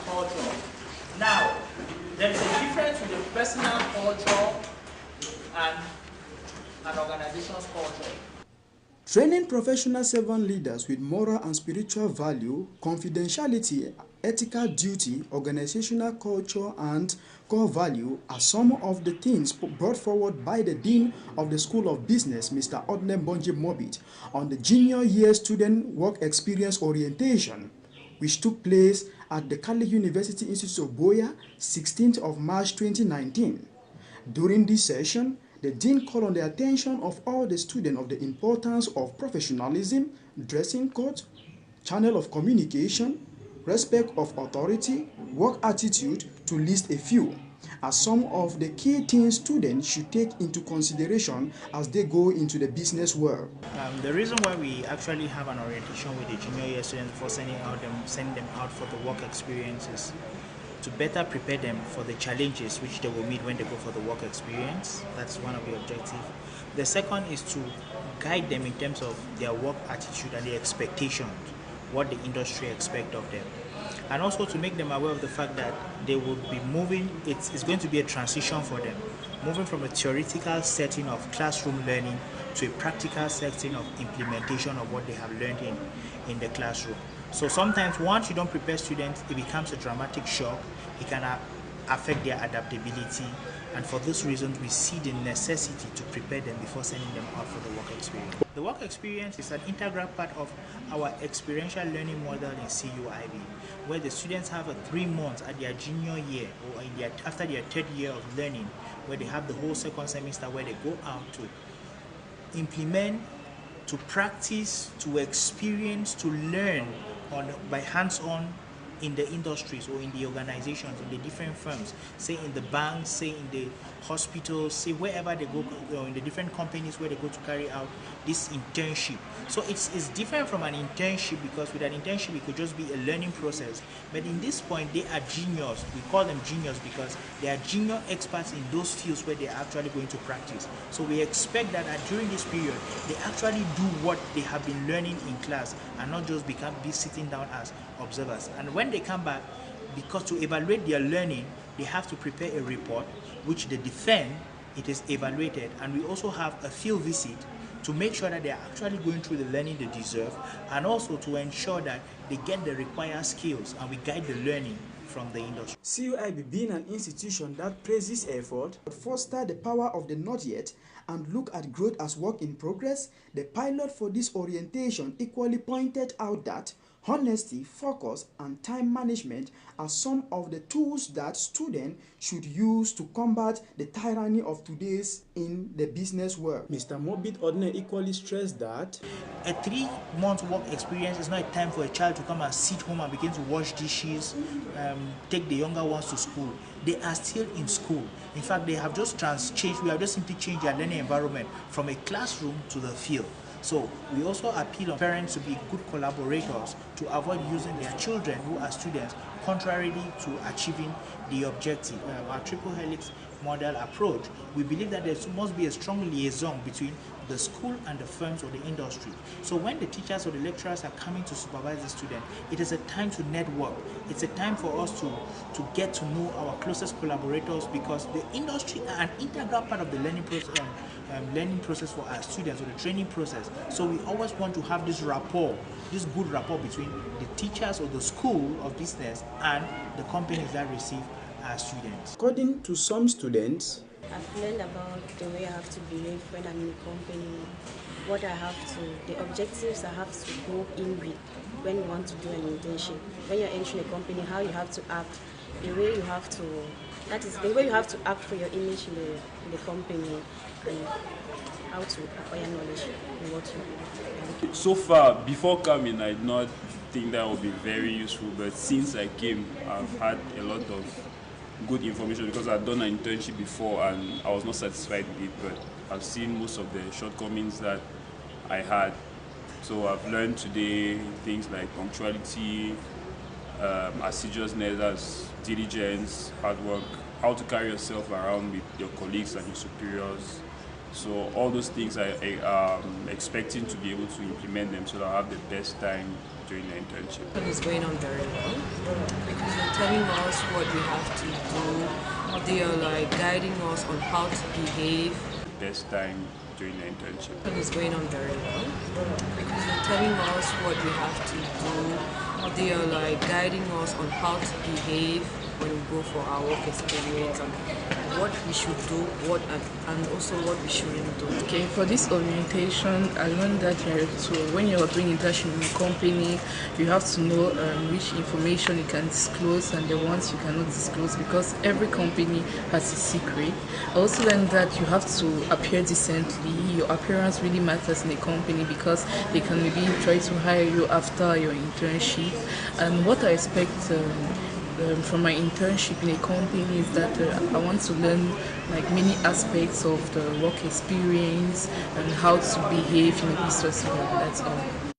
culture. Now, there is a difference with the personal culture and an organization's culture. Training professional servant leaders with moral and spiritual value, confidentiality, ethical duty, organizational culture, and core value are some of the things brought forward by the Dean of the School of Business, Mr. Odne Bonji Mobit, on the Junior Year Student Work Experience Orientation, which took place at the Kali University Institute of Boya, 16th of March 2019. During this session, the Dean called on the attention of all the students of the importance of professionalism, dressing code, channel of communication, respect of authority, work attitude, to list a few, as some of the key things students should take into consideration as they go into the business world. The reason why we actually have an orientation with the junior year students before sending them out for the work experiences to better prepare them for the challenges which they will meet when they go for the work experience. That's one of the objectives. The second is to guide them in terms of their work attitude and the expectations, what the industry expects of them. And also to make them aware of the fact that they will be moving, it's going to be a transition for them, moving from a theoretical setting of classroom learning to a practical setting of implementation of what they have learned in the classroom. So sometimes once you don't prepare students, it becomes a dramatic shock. It can affect their adaptability, and for this reason we see the necessity to prepare them before sending them out for the work experience. The work experience is an integral part of our experiential learning model in CUIB, where the students have 3 months at their junior year or after their 3rd year of learning, where they have the whole 2nd semester where they go out to implement, to practice, to experience, to learn by hands-on in the industries or in the organizations, in the different firms, say in the banks, say in the hospitals, say wherever they go, in the different companies where they go to carry out this internship. So it's different from an internship, because with an internship it could just be a learning process. But in this point they are juniors. We call them juniors because they are junior experts in those fields where they are actually going to practice. So we expect that during this period they actually do what they have been learning in class and not just be sitting down as observers. And when they come back, because to evaluate their learning, they have to prepare a report which they defend, it is evaluated, and we also have a field visit to make sure that they are actually going through the learning they deserve, and also to ensure that they get the required skills and we guide the learning from the industry. CUIB, being an institution that praises effort, foster the power of the not yet, and look at growth as work in progress, the pilot for this orientation equally pointed out that honesty, focus, and time management are some of the tools that students should use to combat the tyranny of today's in the business world. Mr. Mobit Odne equally stressed that a 3-month work experience is not a time for a child to come and sit home and begin to wash dishes, take the younger ones to school. They are still in school. In fact, they have just we have just simply changed their learning environment from a classroom to the field. So we also appeal on parents to be good collaborators to avoid using their children who are students contrarily to achieving the objective. Our triple helix model approach, we believe that there must be a strong liaison between the school and the firms or the industry. So when the teachers or the lecturers are coming to supervise the student, it is a time to network. It's a time for us to get to know our closest collaborators, because the industry are an integral part of the learning process for our students, or the training process. So we always want to have this rapport, this good rapport between the teachers or the school of business and the companies that receive our students. According to some students, I've learned about the way I have to behave when I'm in a company, what I have to, the objectives I have to go in with when you want to do an internship. When you're entering a company, how you have to act, the way you have to, that is the way you have to act for your image in the company, and how to acquire knowledge in what you do. So far, before coming, I did not think that would be very useful, but since I came, I've had a lot of good information, because I've done an internship before and I was not satisfied with it, but I've seen most of the shortcomings that I had. So I've learned today things like punctuality, assiduousness, diligence, hard work, how to carry yourself around with your colleagues and your superiors, So all those things I expecting to be able to implement them so that I have the best time during the internship. It's going on very well because they're telling us what we have to do. They are like guiding us on how to behave. Best time during the internship. It's going on very well because they're telling us what we have to do. They are like guiding us on how to behave when we go for our work experience and what we should do, and also what we shouldn't do. Okay, for this orientation, I learned that when you're doing internship in a company, you have to know which information you can disclose and the ones you cannot disclose, because every company has a secret. I also learned that you have to appear decently. Your appearance really matters in a company because they can maybe try to hire you after your internship. And what I expect from my internship in a company is that I want to learn like many aspects of the work experience and how to behave in a business. That's all.